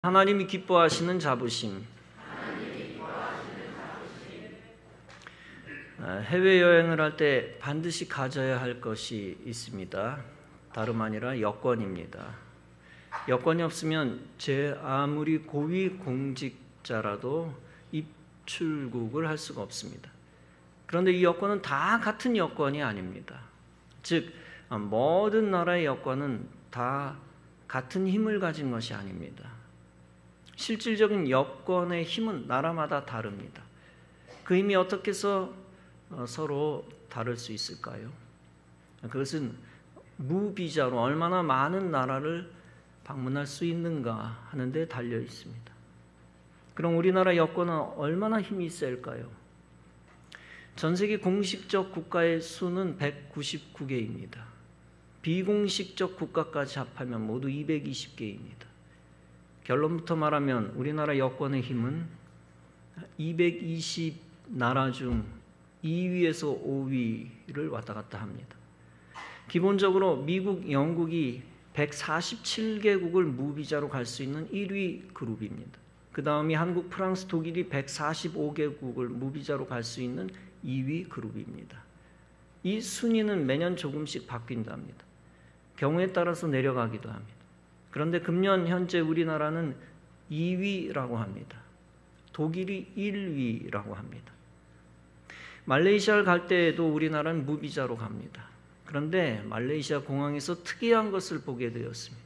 하나님이 기뻐하시는 자부심. 해외여행을 할 때 반드시 가져야 할 것이 있습니다. 다름 아니라 여권입니다. 여권이 없으면 제 아무리 고위 공직자라도 입출국을 할 수가 없습니다. 그런데 이 여권은 다 같은 여권이 아닙니다. 즉 모든 나라의 여권은 다 같은 힘을 가진 것이 아닙니다. 실질적인 여권의 힘은 나라마다 다릅니다. 그 힘이 어떻게 해서 서로 다를 수 있을까요? 그것은 무비자로 얼마나 많은 나라를 방문할 수 있는가 하는 데 달려 있습니다. 그럼 우리나라 여권은 얼마나 힘이 셀까요? 전 세계 공식적 국가의 수는 199개입니다. 비공식적 국가까지 합하면 모두 220개입니다. 결론부터 말하면 우리나라 여권의 힘은 220 나라 중 2위에서 5위를 왔다 갔다 합니다. 기본적으로 미국, 영국이 147개국을 무비자로 갈 수 있는 1위 그룹입니다. 그 다음이 한국, 프랑스, 독일이 145개국을 무비자로 갈 수 있는 2위 그룹입니다. 이 순위는 매년 조금씩 바뀐답니다. 경우에 따라서 내려가기도 합니다. 그런데 금년 현재 우리나라는 2위라고 합니다. 독일이 1위라고 합니다. 말레이시아를 갈 때에도 우리나라는 무비자로 갑니다. 그런데 말레이시아 공항에서 특이한 것을 보게 되었습니다.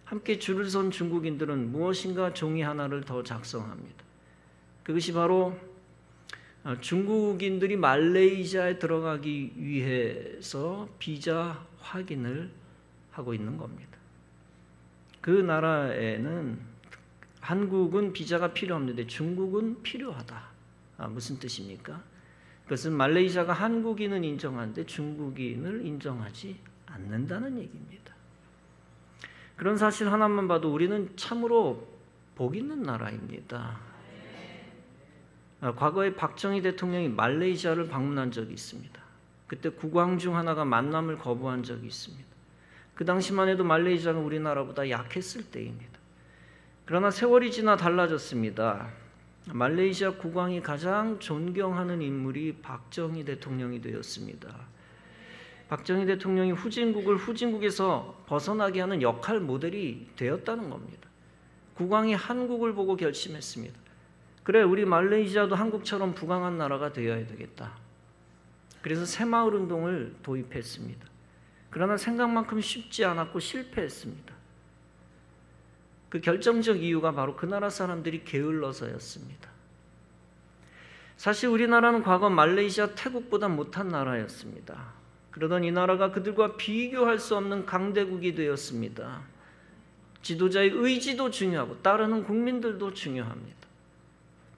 함께 줄을 선 중국인들은 무엇인가 종이 하나를 더 작성합니다. 그것이 바로 중국인들이 말레이시아에 들어가기 위해서 비자 확인을 하고 있는 겁니다. 그 나라에는 한국은 비자가 필요 없는데 중국은 필요하다. 무슨 뜻입니까? 그것은 말레이시아가 한국인은 인정하는데 중국인을 인정하지 않는다는 얘기입니다. 그런 사실 하나만 봐도 우리는 참으로 복 있는 나라입니다. 과거에 박정희 대통령이 말레이시아를 방문한 적이 있습니다. 그때 국왕 중 하나가 만남을 거부한 적이 있습니다. 그 당시만 해도 말레이시아가 우리나라보다 약했을 때입니다. 그러나 세월이 지나 달라졌습니다. 말레이시아 국왕이 가장 존경하는 인물이 박정희 대통령이 되었습니다. 박정희 대통령이 후진국을 후진국에서 벗어나게 하는 역할 모델이 되었다는 겁니다. 국왕이 한국을 보고 결심했습니다. 그래, 우리 말레이시아도 한국처럼 부강한 나라가 되어야 되겠다. 그래서 새마을운동을 도입했습니다. 그러나 생각만큼 쉽지 않았고 실패했습니다. 그 결정적 이유가 바로 그 나라 사람들이 게을러서였습니다. 사실 우리나라는 과거 말레이시아, 태국보다 못한 나라였습니다. 그러던 이 나라가 그들과 비교할 수 없는 강대국이 되었습니다. 지도자의 의지도 중요하고 따르는 국민들도 중요합니다.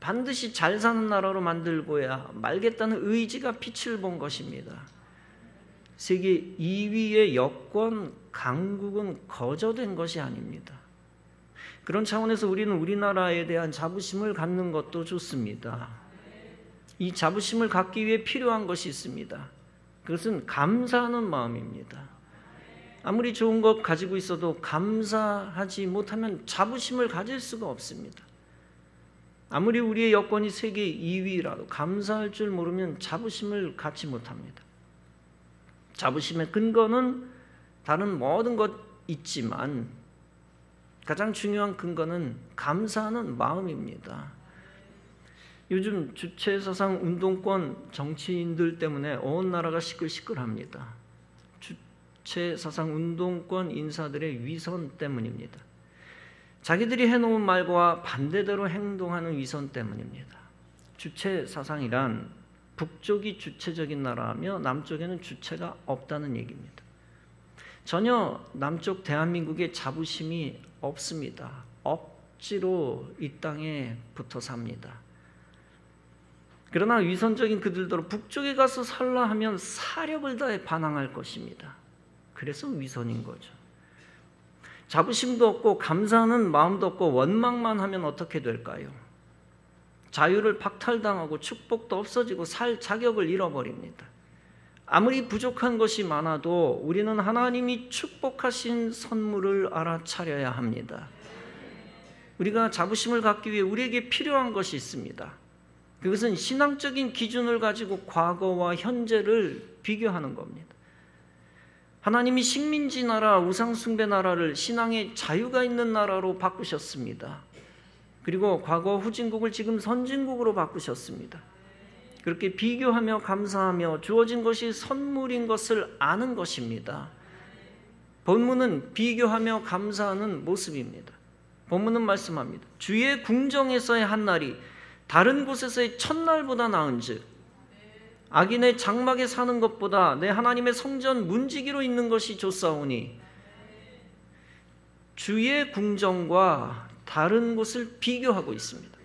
반드시 잘 사는 나라로 만들고야 말겠다는 의지가 빛을 본 것입니다. 세계 2위의 여권 강국은 거저된 것이 아닙니다. 그런 차원에서 우리는 우리나라에 대한 자부심을 갖는 것도 좋습니다. 이 자부심을 갖기 위해 필요한 것이 있습니다. 그것은 감사하는 마음입니다. 아무리 좋은 것 가지고 있어도 감사하지 못하면 자부심을 가질 수가 없습니다. 아무리 우리의 여권이 세계 2위라도 감사할 줄 모르면 자부심을 갖지 못합니다. 자부심의 근거는 다른 모든 것 있지만 가장 중요한 근거는 감사하는 마음입니다. 요즘 주체사상 운동권 정치인들 때문에 온 나라가 시끌시끌합니다. 주체사상 운동권 인사들의 위선 때문입니다. 자기들이 해놓은 말과 반대대로 행동하는 위선 때문입니다. 주체사상이란 북쪽이 주체적인 나라며 남쪽에는 주체가 없다는 얘기입니다. 전혀 남쪽 대한민국에 자부심이 없습니다. 억지로 이 땅에 붙어 삽니다. 그러나 위선적인 그들도 북쪽에 가서 살라 하면 사력을 다해 반항할 것입니다. 그래서 위선인 거죠. 자부심도 없고 감사하는 마음도 없고 원망만 하면 어떻게 될까요? 자유를 박탈당하고 축복도 없어지고 살 자격을 잃어버립니다. 아무리 부족한 것이 많아도 우리는 하나님이 축복하신 선물을 알아차려야 합니다. 우리가 자부심을 갖기 위해 우리에게 필요한 것이 있습니다. 그것은 신앙적인 기준을 가지고 과거와 현재를 비교하는 겁니다. 하나님이 식민지 나라, 우상숭배 나라를 신앙의 자유가 있는 나라로 바꾸셨습니다. 그리고 과거 후진국을 지금 선진국으로 바꾸셨습니다. 그렇게 비교하며 감사하며 주어진 것이 선물인 것을 아는 것입니다. 본문은 비교하며 감사하는 모습입니다. 본문은 말씀합니다. 주의 궁정에서의 한 날이 다른 곳에서의 첫날보다 나은즉 악인의 장막에 사는 것보다 내 하나님의 성전 문지기로 있는 것이 좋사오니, 주의 궁정과 다른 곳을 비교하고 있습니다.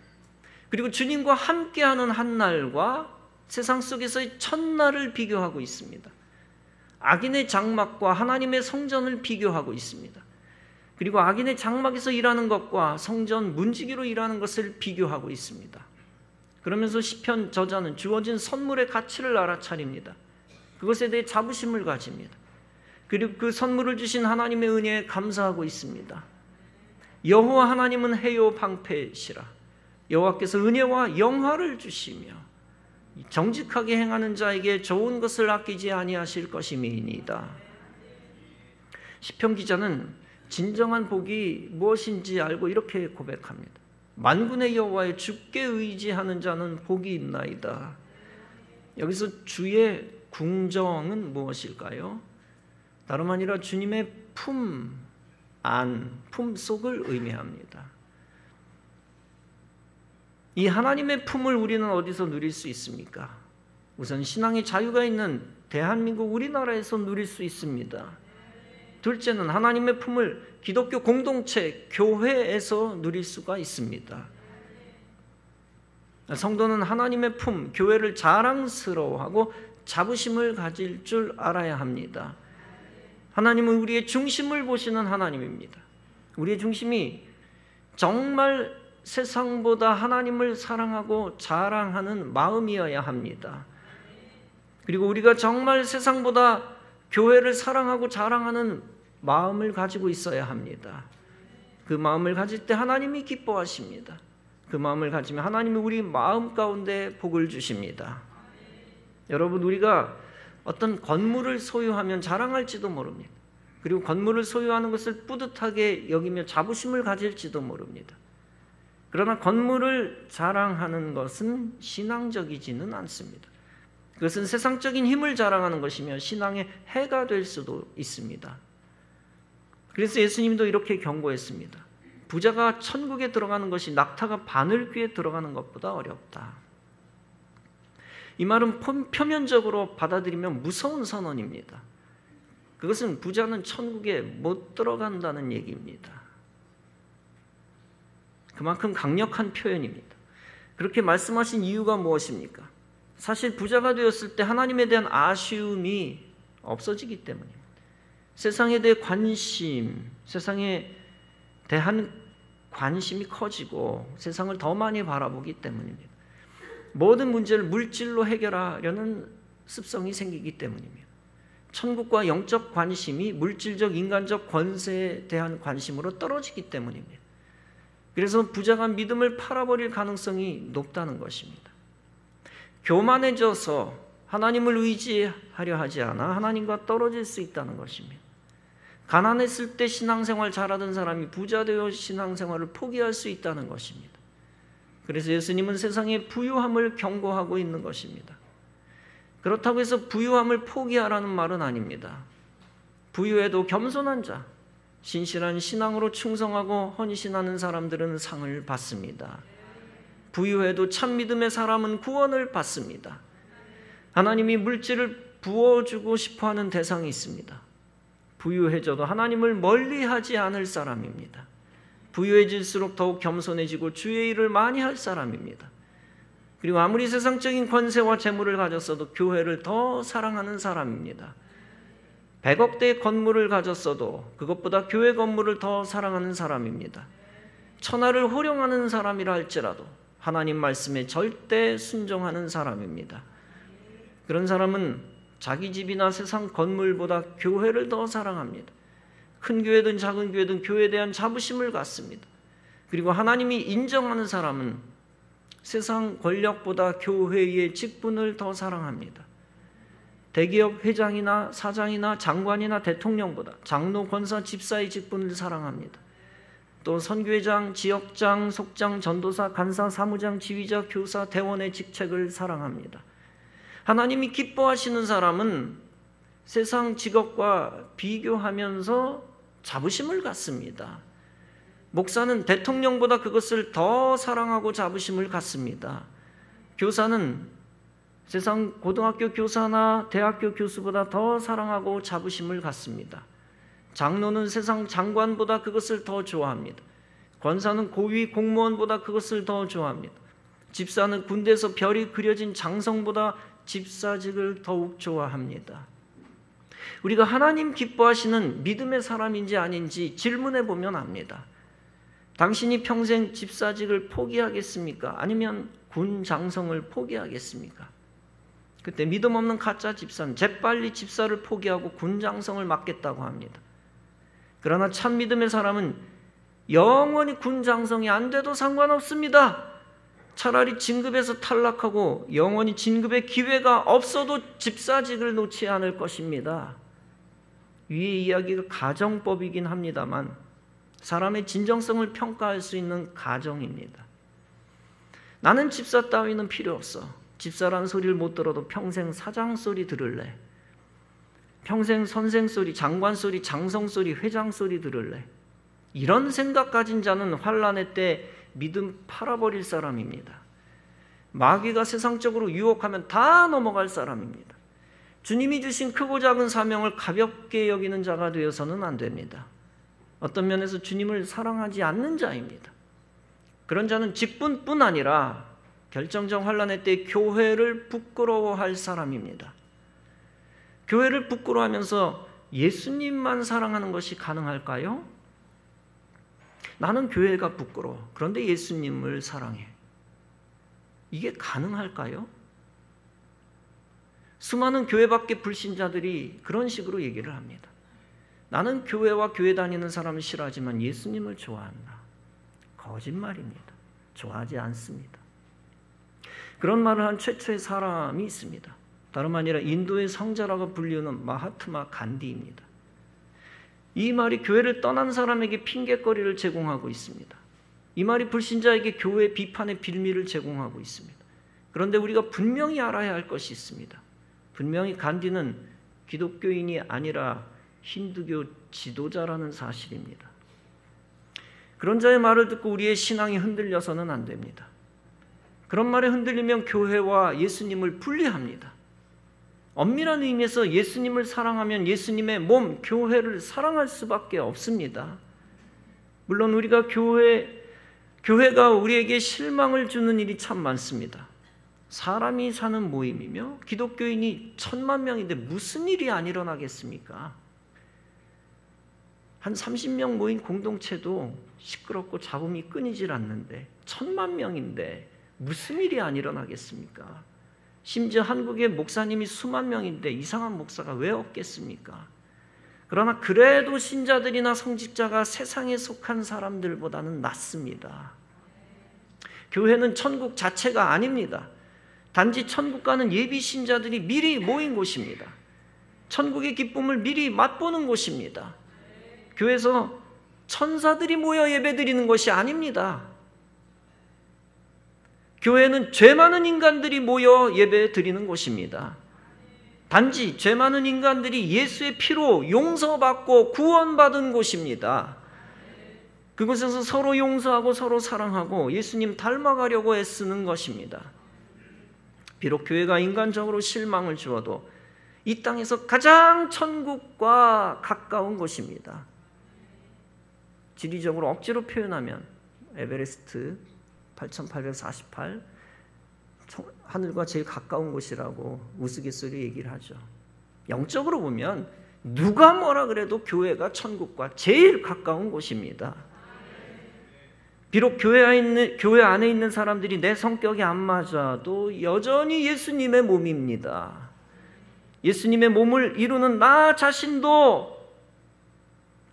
그리고 주님과 함께하는 한 날과 세상 속에서의 첫날을 비교하고 있습니다. 악인의 장막과 하나님의 성전을 비교하고 있습니다. 그리고 악인의 장막에서 일하는 것과 성전 문지기로 일하는 것을 비교하고 있습니다. 그러면서 시편 저자는 주어진 선물의 가치를 알아차립니다. 그것에 대해 자부심을 가집니다. 그리고 그 선물을 주신 하나님의 은혜에 감사하고 있습니다. 여호와 하나님은 해요 방패시라. 여호와께서 은혜와 영화를 주시며 정직하게 행하는 자에게 좋은 것을 아끼지 아니하실 것임이니이다. 시편 기자는 진정한 복이 무엇인지 알고 이렇게 고백합니다. 만군의 여호와의 주께 의지하는 자는 복이 있나이다. 여기서 주의 궁정은 무엇일까요? 다름 아니라 주님의 품 안, 품속을 의미합니다. 이 하나님의 품을 우리는 어디서 누릴 수 있습니까? 우선 신앙의 자유가 있는 대한민국 우리나라에서 누릴 수 있습니다. 둘째는 하나님의 품을 기독교 공동체, 교회에서 누릴 수가 있습니다. 성도는 하나님의 품, 교회를 자랑스러워하고 자부심을 가질 줄 알아야 합니다. 하나님은 우리의 중심을 보시는 하나님입니다. 우리의 중심이 정말 세상보다 하나님을 사랑하고 자랑하는 마음이어야 합니다. 그리고 우리가 정말 세상보다 교회를 사랑하고 자랑하는 마음을 가지고 있어야 합니다. 그 마음을 가질 때 하나님이 기뻐하십니다. 그 마음을 가지면 하나님이 우리 마음 가운데 복을 주십니다. 여러분, 우리가 어떤 건물을 소유하면 자랑할지도 모릅니다. 그리고 건물을 소유하는 것을 뿌듯하게 여기며 자부심을 가질지도 모릅니다. 그러나 건물을 자랑하는 것은 신앙적이지는 않습니다. 그것은 세상적인 힘을 자랑하는 것이며 신앙의 해가 될 수도 있습니다. 그래서 예수님도 이렇게 경고했습니다. 부자가 천국에 들어가는 것이 낙타가 바늘귀에 들어가는 것보다 어렵다. 이 말은 표면적으로 받아들이면 무서운 선언입니다. 그것은 부자는 천국에 못 들어간다는 얘기입니다. 그만큼 강력한 표현입니다. 그렇게 말씀하신 이유가 무엇입니까? 사실 부자가 되었을 때 하나님에 대한 아쉬움이 없어지기 때문입니다. 세상에 대해 관심, 세상에 대한 관심이 커지고 세상을 더 많이 바라보기 때문입니다. 모든 문제를 물질로 해결하려는 습성이 생기기 때문입니다. 천국과 영적 관심이 물질적, 인간적 권세에 대한 관심으로 떨어지기 때문입니다. 그래서 부자가 믿음을 팔아버릴 가능성이 높다는 것입니다. 교만해져서 하나님을 의지하려 하지 않아 하나님과 떨어질 수 있다는 것입니다. 가난했을 때 신앙생활 잘하던 사람이 부자 되어 신앙생활을 포기할 수 있다는 것입니다. 그래서 예수님은 세상의 부유함을 경고하고 있는 것입니다. 그렇다고 해서 부유함을 포기하라는 말은 아닙니다. 부유해도 겸손한 자, 신실한 신앙으로 충성하고 헌신하는 사람들은 상을 받습니다. 부유해도 참 믿음의 사람은 구원을 받습니다. 하나님이 물질을 부어주고 싶어하는 대상이 있습니다. 부유해져도 하나님을 멀리하지 않을 사람입니다. 부유해질수록 더욱 겸손해지고 주의 일을 많이 할 사람입니다. 그리고 아무리 세상적인 권세와 재물을 가졌어도 교회를 더 사랑하는 사람입니다. 100억대의 건물을 가졌어도 그것보다 교회 건물을 더 사랑하는 사람입니다. 천하를 호령하는 사람이라 할지라도 하나님 말씀에 절대 순종하는 사람입니다. 그런 사람은 자기 집이나 세상 건물보다 교회를 더 사랑합니다. 큰 교회든 작은 교회든 교회에 대한 자부심을 갖습니다. 그리고 하나님이 인정하는 사람은 세상 권력보다 교회의 직분을 더 사랑합니다. 대기업 회장이나 사장이나 장관이나 대통령보다 장로, 권사, 집사의 직분을 사랑합니다. 또 선교회장, 지역장, 속장, 전도사, 간사, 사무장, 지휘자, 교사, 대원의 직책을 사랑합니다. 하나님이 기뻐하시는 사람은 세상 직업과 비교하면서 자부심을 갖습니다. 목사는 대통령보다 그것을 더 사랑하고 자부심을 갖습니다. 교사는 세상 고등학교 교사나 대학교 교수보다 더 사랑하고 자부심을 갖습니다. 장로는 세상 장관보다 그것을 더 좋아합니다. 권사는 고위 공무원보다 그것을 더 좋아합니다. 집사는 군대에서 별이 그려진 장성보다 집사직을 더욱 좋아합니다. 우리가 하나님 기뻐하시는 믿음의 사람인지 아닌지 질문해 보면 압니다. 당신이 평생 집사직을 포기하겠습니까? 아니면 군 장성을 포기하겠습니까? 그때 믿음 없는 가짜 집사는 재빨리 집사를 포기하고 군 장성을 맡겠다고 합니다. 그러나 참 믿음의 사람은 영원히 군 장성이 안 돼도 상관없습니다. 차라리 진급에서 탈락하고 영원히 진급의 기회가 없어도 집사직을 놓지 않을 것입니다. 위의 이야기가 가정법이긴 합니다만 사람의 진정성을 평가할 수 있는 가정입니다. 나는 집사 따위는 필요 없어. 집사라는 소리를 못 들어도 평생 사장 소리 들을래. 평생 선생 소리, 장관 소리, 장성 소리, 회장 소리 들을래. 이런 생각 가진 자는 환난의 때 믿음 팔아버릴 사람입니다. 마귀가 세상적으로 유혹하면 다 넘어갈 사람입니다. 주님이 주신 크고 작은 사명을 가볍게 여기는 자가 되어서는 안 됩니다. 어떤 면에서 주님을 사랑하지 않는 자입니다. 그런 자는 직분뿐 아니라 결정적 환난의 때 교회를 부끄러워할 사람입니다. 교회를 부끄러워하면서 예수님만 사랑하는 것이 가능할까요? 나는 교회가 부끄러워. 그런데 예수님을 사랑해. 이게 가능할까요? 수많은 교회 밖의 불신자들이 그런 식으로 얘기를 합니다. 나는 교회와 교회 다니는 사람을 싫어하지만 예수님을 좋아한다. 거짓말입니다. 좋아하지 않습니다. 그런 말을 한 최초의 사람이 있습니다. 다름 아니라 인도의 성자라고 불리우는 마하트마 간디입니다. 이 말이 교회를 떠난 사람에게 핑계거리를 제공하고 있습니다. 이 말이 불신자에게 교회 비판의 빌미를 제공하고 있습니다. 그런데 우리가 분명히 알아야 할 것이 있습니다. 분명히 간디는 기독교인이 아니라 힌두교 지도자라는 사실입니다. 그런 자의 말을 듣고 우리의 신앙이 흔들려서는 안 됩니다. 그런 말에 흔들리면 교회와 예수님을 분리합니다. 엄밀한 의미에서 예수님을 사랑하면 예수님의 몸, 교회를 사랑할 수밖에 없습니다. 물론 우리가 교회가 우리에게 실망을 주는 일이 참 많습니다. 사람이 사는 모임이며 기독교인이 1000만 명인데 무슨 일이 안 일어나겠습니까? 한 30명 모인 공동체도 시끄럽고 잡음이 끊이질 않는데 1000만 명인데 무슨 일이 안 일어나겠습니까? 심지어 한국의 목사님이 수만 명인데 이상한 목사가 왜 없겠습니까? 그러나 그래도 신자들이나 성직자가 세상에 속한 사람들보다는 낫습니다. 교회는 천국 자체가 아닙니다. 단지 천국 가는 예비 신자들이 미리 모인 곳입니다. 천국의 기쁨을 미리 맛보는 곳입니다. 교회에서 천사들이 모여 예배드리는 것이 아닙니다. 교회는 죄 많은 인간들이 모여 예배 드리는 곳입니다. 단지 죄 많은 인간들이 예수의 피로 용서받고 구원받은 곳입니다. 그곳에서 서로 용서하고 서로 사랑하고 예수님 닮아가려고 애쓰는 것입니다. 비록 교회가 인간적으로 실망을 주어도 이 땅에서 가장 천국과 가까운 곳입니다. 지리적으로 억지로 표현하면 에베레스트 8848 하늘과 제일 가까운 곳이라고 우스갯소리로 얘기를 하죠. 영적으로 보면 누가 뭐라 그래도 교회가 천국과 제일 가까운 곳입니다. 비록 교회 안에 있는 사람들이 내 성격이 안 맞아도 여전히 예수님의 몸입니다. 예수님의 몸을 이루는 나 자신도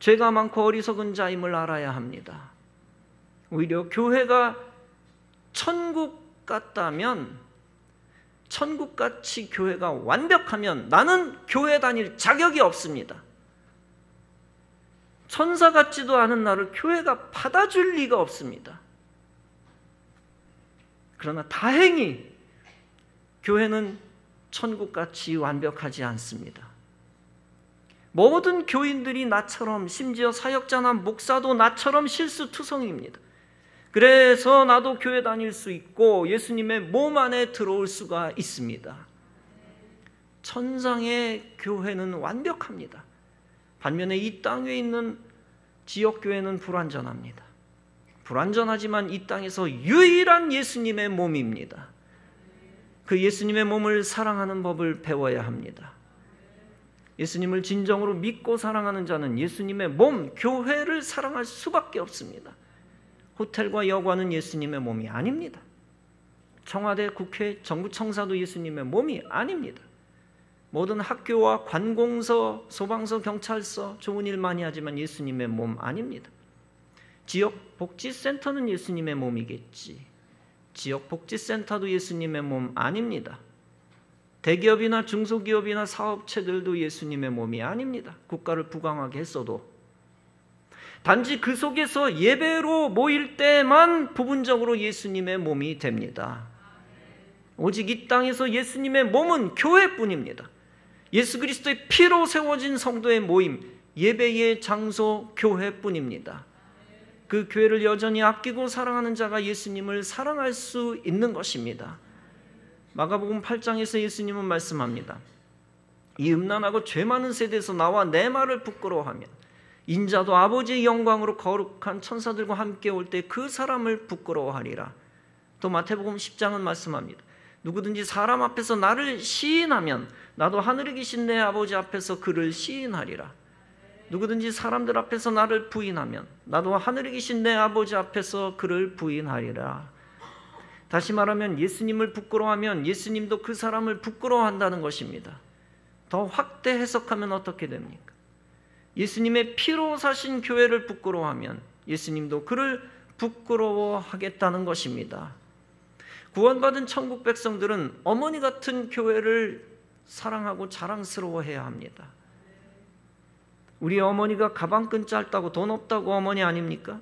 죄가 많고 어리석은 자임을 알아야 합니다. 오히려 교회가 천국 같다면, 천국같이 교회가 완벽하면 나는 교회 다닐 자격이 없습니다. 천사 같지도 않은 나를 교회가 받아줄 리가 없습니다. 그러나 다행히 교회는 천국같이 완벽하지 않습니다. 모든 교인들이 나처럼, 심지어 사역자나 목사도 나처럼 실수투성입니다. 그래서 나도 교회 다닐 수 있고 예수님의 몸 안에 들어올 수가 있습니다. 천상의 교회는 완벽합니다. 반면에 이 땅에 있는 지역교회는 불완전합니다. 불완전하지만 이 땅에서 유일한 예수님의 몸입니다. 그 예수님의 몸을 사랑하는 법을 배워야 합니다. 예수님을 진정으로 믿고 사랑하는 자는 예수님의 몸, 교회를 사랑할 수밖에 없습니다. 호텔과 여관은 예수님의 몸이 아닙니다. 청와대, 국회, 정부 청사도 예수님의 몸이 아닙니다. 모든 학교와 관공서, 소방서, 경찰서 좋은 일 많이 하지만 예수님의 몸 아닙니다. 지역복지센터는 예수님의 몸이겠지. 지역복지센터도 예수님의 몸 아닙니다. 대기업이나 중소기업이나 사업체들도 예수님의 몸이 아닙니다. 국가를 부강하게 했어도. 단지 그 속에서 예배로 모일 때만 부분적으로 예수님의 몸이 됩니다. 오직 이 땅에서 예수님의 몸은 교회뿐입니다. 예수 그리스도의 피로 세워진 성도의 모임, 예배의 장소 교회뿐입니다. 그 교회를 여전히 아끼고 사랑하는 자가 예수님을 사랑할 수 있는 것입니다. 마가복음 8장에서 예수님은 말씀합니다. 이 음란하고 죄 많은 세대에서 나와 내 말을 부끄러워하면 인자도 아버지의 영광으로 거룩한 천사들과 함께 올 때 그 사람을 부끄러워하리라. 또 마태복음 10장은 말씀합니다. 누구든지 사람 앞에서 나를 시인하면 나도 하늘에 계신 내 아버지 앞에서 그를 시인하리라. 누구든지 사람들 앞에서 나를 부인하면 나도 하늘에 계신 내 아버지 앞에서 그를 부인하리라. 다시 말하면 예수님을 부끄러워하면 예수님도 그 사람을 부끄러워한다는 것입니다. 더 확대 해석하면 어떻게 됩니까? 예수님의 피로 사신 교회를 부끄러워하면 예수님도 그를 부끄러워하겠다는 것입니다. 구원받은 천국 백성들은 어머니 같은 교회를 사랑하고 자랑스러워해야 합니다. 우리 어머니가 가방끈 짧다고 돈 없다고 어머니 아닙니까?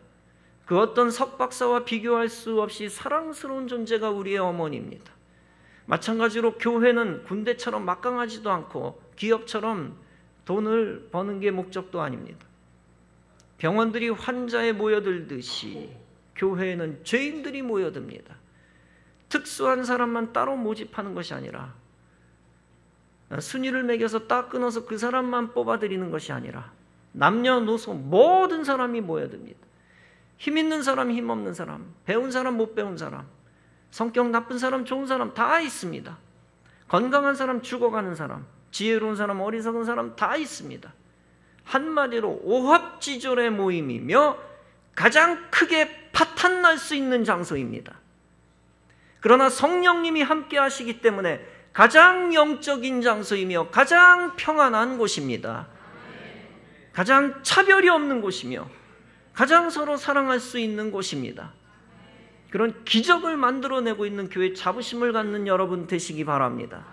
그 어떤 석박사와 비교할 수 없이 사랑스러운 존재가 우리의 어머니입니다. 마찬가지로 교회는 군대처럼 막강하지도 않고 기업처럼 돈을 버는 게 목적도 아닙니다. 병원들이 환자에 모여들듯이 교회에는 죄인들이 모여듭니다. 특수한 사람만 따로 모집하는 것이 아니라 순위를 매겨서 딱 끊어서 그 사람만 뽑아들이는 것이 아니라 남녀노소 모든 사람이 모여듭니다. 힘 있는 사람, 힘 없는 사람, 배운 사람, 못 배운 사람, 성격 나쁜 사람, 좋은 사람 다 있습니다. 건강한 사람, 죽어가는 사람, 지혜로운 사람, 어리석은 사람 다 있습니다. 한마디로 오합지졸의 모임이며 가장 크게 파탄날 수 있는 장소입니다. 그러나 성령님이 함께 하시기 때문에 가장 영적인 장소이며 가장 평안한 곳입니다. 가장 차별이 없는 곳이며 가장 서로 사랑할 수 있는 곳입니다. 그런 기적을 만들어내고 있는 교회 자부심을 갖는 여러분 되시기 바랍니다.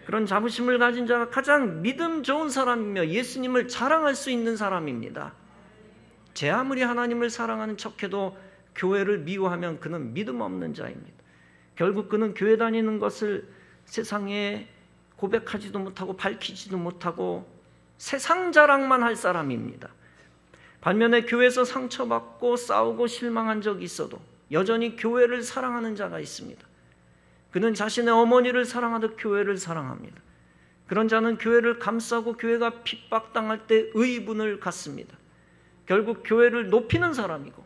그런 자부심을 가진 자가 가장 믿음 좋은 사람이며 예수님을 자랑할 수 있는 사람입니다. 제 아무리 하나님을 사랑하는 척해도 교회를 미워하면 그는 믿음 없는 자입니다. 결국 그는 교회 다니는 것을 세상에 고백하지도 못하고 밝히지도 못하고 세상 자랑만 할 사람입니다. 반면에 교회에서 상처받고 싸우고 실망한 적이 있어도 여전히 교회를 사랑하는 자가 있습니다. 그는 자신의 어머니를 사랑하듯 교회를 사랑합니다. 그런 자는 교회를 감싸고 교회가 핍박당할 때 의분을 갖습니다. 결국 교회를 높이는 사람이고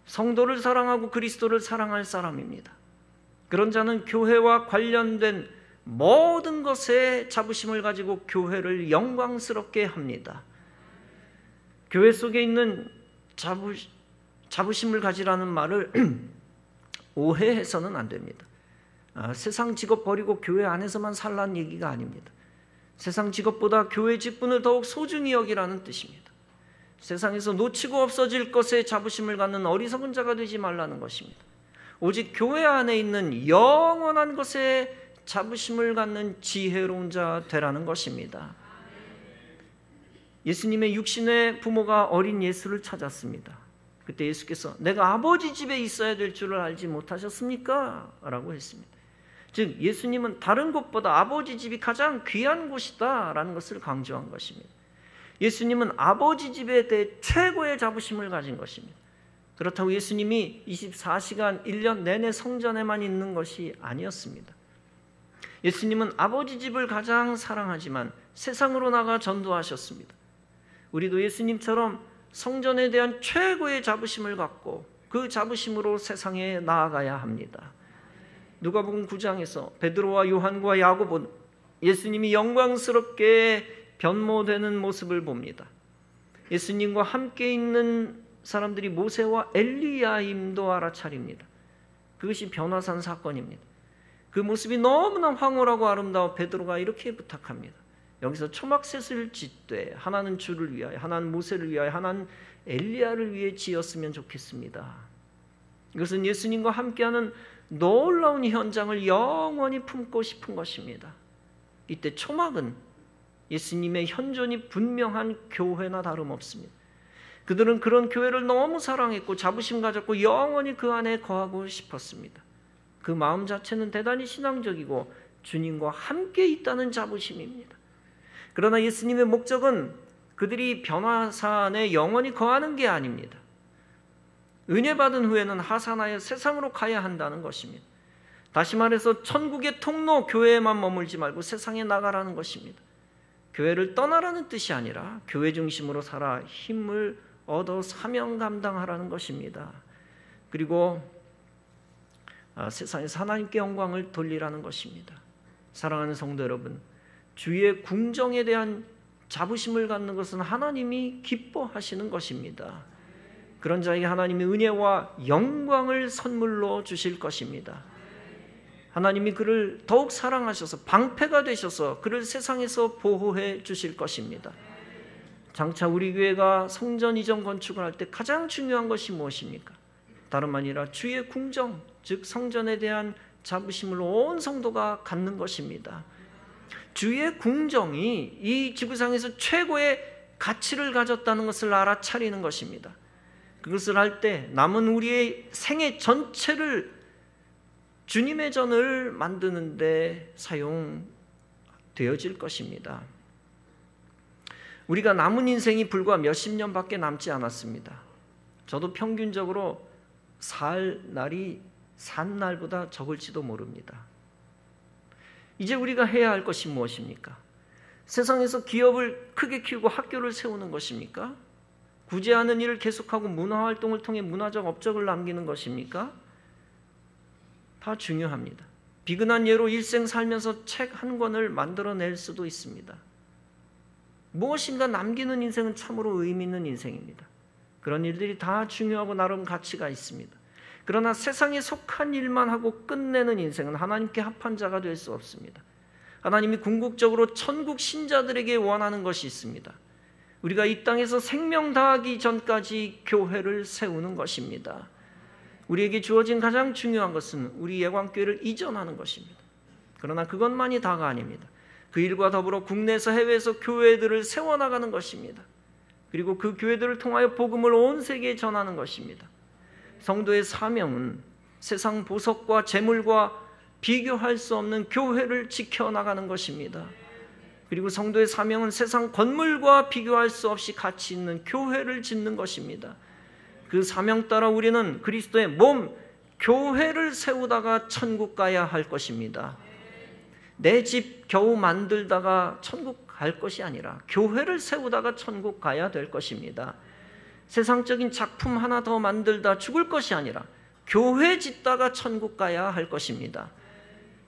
성도를 사랑하고 그리스도를 사랑할 사람입니다. 그런 자는 교회와 관련된 모든 것에 자부심을 가지고 교회를 영광스럽게 합니다. 교회 속에 있는 자부심을 가지라는 말을 오해해서는 안 됩니다. 세상 직업 버리고 교회 안에서만 살라는 얘기가 아닙니다. 세상 직업보다 교회 직분을 더욱 소중히 여기라는 뜻입니다. 세상에서 놓치고 없어질 것에 자부심을 갖는 어리석은 자가 되지 말라는 것입니다. 오직 교회 안에 있는 영원한 것에 자부심을 갖는 지혜로운 자 되라는 것입니다. 예수님의 육신의 부모가 어린 예수를 찾았습니다. 그때 예수께서 내가 아버지 집에 있어야 될 줄을 알지 못하셨습니까? 라고 했습니다. 즉 예수님은 다른 곳보다 아버지 집이 가장 귀한 곳이다 라는 것을 강조한 것입니다. 예수님은 아버지 집에 대해 최고의 자부심을 가진 것입니다. 그렇다고 예수님이 24시간 1년 내내 성전에만 있는 것이 아니었습니다. 예수님은 아버지 집을 가장 사랑하지만 세상으로 나가 전도하셨습니다. 우리도 예수님처럼 성전에 대한 최고의 자부심을 갖고 그 자부심으로 세상에 나아가야 합니다. 누가복음 9장에서 베드로와 요한과 야고보는 예수님이 영광스럽게 변모되는 모습을 봅니다. 예수님과 함께 있는 사람들이 모세와 엘리야임도 알아차립니다. 그것이 변화산 사건입니다. 그 모습이 너무나 황홀하고 아름다워 베드로가 이렇게 부탁합니다. 여기서 초막셋을 짓되 하나는 주를 위하여, 하나는 모세를 위하여, 하나는 엘리야를 위해 지었으면 좋겠습니다. 이것은 예수님과 함께하는 놀라운 현장을 영원히 품고 싶은 것입니다. 이때 초막은 예수님의 현존이 분명한 교회나 다름없습니다. 그들은 그런 교회를 너무 사랑했고 자부심 가졌고 영원히 그 안에 거하고 싶었습니다. 그 마음 자체는 대단히 신앙적이고 주님과 함께 있다는 자부심입니다. 그러나 예수님의 목적은 그들이 변화산에 영원히 거하는 게 아닙니다. 은혜 받은 후에는 하산하여 세상으로 가야 한다는 것입니다. 다시 말해서 천국의 통로 교회에만 머물지 말고 세상에 나가라는 것입니다. 교회를 떠나라는 뜻이 아니라 교회 중심으로 살아 힘을 얻어 사명 감당하라는 것입니다. 그리고 세상에서 하나님께 영광을 돌리라는 것입니다. 사랑하는 성도 여러분, 주의 궁정에 대한 자부심을 갖는 것은 하나님이 기뻐하시는 것입니다. 그런 자에게 하나님이 은혜와 영광을 선물로 주실 것입니다. 하나님이 그를 더욱 사랑하셔서 방패가 되셔서 그를 세상에서 보호해 주실 것입니다. 장차 우리 교회가 성전 이전 건축을 할 때 가장 중요한 것이 무엇입니까? 다름 아니라 주의 궁정, 즉 성전에 대한 자부심을 온 성도가 갖는 것입니다. 주의 궁정이 이 지구상에서 최고의 가치를 가졌다는 것을 알아차리는 것입니다. 그것을 할 때 남은 우리의 생애 전체를 주님의 전을 만드는 데 사용되어질 것입니다. 우리가 남은 인생이 불과 몇십 년밖에 남지 않았습니다. 저도 평균적으로 살 날이 산 날보다 적을지도 모릅니다. 이제 우리가 해야 할 것이 무엇입니까? 세상에서 기업을 크게 키우고 학교를 세우는 것입니까? 구제하는 일을 계속하고 문화활동을 통해 문화적 업적을 남기는 것입니까? 다 중요합니다. 비근한 예로 일생 살면서 책 한 권을 만들어낼 수도 있습니다. 무엇인가 남기는 인생은 참으로 의미 있는 인생입니다. 그런 일들이 다 중요하고 나름 가치가 있습니다. 그러나 세상에 속한 일만 하고 끝내는 인생은 하나님께 합한 자가 될 수 없습니다. 하나님이 궁극적으로 천국 신자들에게 원하는 것이 있습니다. 우리가 이 땅에서 생명 다하기 전까지 교회를 세우는 것입니다. 우리에게 주어진 가장 중요한 것은 우리 예광교회를 이전하는 것입니다. 그러나 그것만이 다가 아닙니다. 그 일과 더불어 국내에서 해외에서 교회들을 세워나가는 것입니다. 그리고 그 교회들을 통하여 복음을 온 세계에 전하는 것입니다. 성도의 사명은 세상 보석과 재물과 비교할 수 없는 교회를 지켜나가는 것입니다. 그리고 성도의 사명은 세상 건물과 비교할 수 없이 가치 있는 교회를 짓는 것입니다. 그 사명 따라 우리는 그리스도의 몸, 교회를 세우다가 천국 가야 할 것입니다. 내 집 겨우 만들다가 천국 갈 것이 아니라 교회를 세우다가 천국 가야 될 것입니다. 세상적인 작품 하나 더 만들다 죽을 것이 아니라 교회 짓다가 천국 가야 할 것입니다.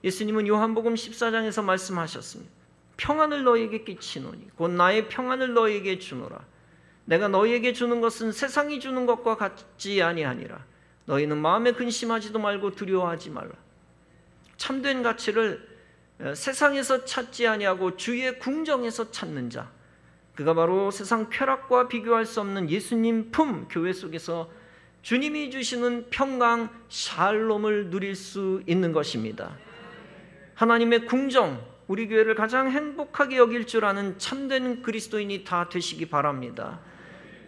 예수님은 요한복음 14장에서 말씀하셨습니다. 평안을 너희에게 끼치노니 곧 나의 평안을 너희에게 주노라. 내가 너희에게 주는 것은 세상이 주는 것과 같지 아니하니라. 너희는 마음에 근심하지도 말고 두려워하지 말라. 참된 가치를 세상에서 찾지 아니하고 주의 궁정에서 찾는 자, 그가 바로 세상 쾌락과 비교할 수 없는 예수님 품 교회 속에서 주님이 주시는 평강 샬롬을 누릴 수 있는 것입니다. 하나님의 궁정, 우리 교회를 가장 행복하게 여길 줄 아는 참된 그리스도인이 다 되시기 바랍니다.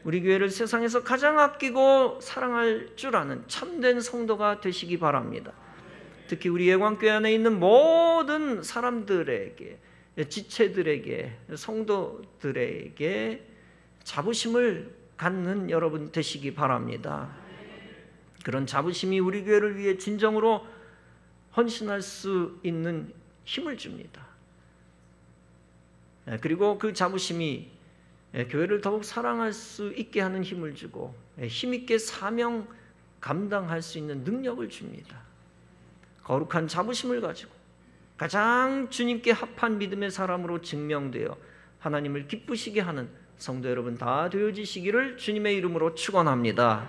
우리 교회를 세상에서 가장 아끼고 사랑할 줄 아는 참된 성도가 되시기 바랍니다. 특히 우리 예광교회 안에 있는 모든 사람들에게, 지체들에게, 성도들에게 자부심을 갖는 여러분 되시기 바랍니다. 그런 자부심이 우리 교회를 위해 진정으로 헌신할 수 있는 힘을 줍니다. 그리고 그 자부심이 교회를 더욱 사랑할 수 있게 하는 힘을 주고 힘있게 사명 감당할 수 있는 능력을 줍니다. 거룩한 자부심을 가지고 가장 주님께 합한 믿음의 사람으로 증명되어 하나님을 기쁘시게 하는 성도 여러분 다 되어지시기를 주님의 이름으로 축원합니다.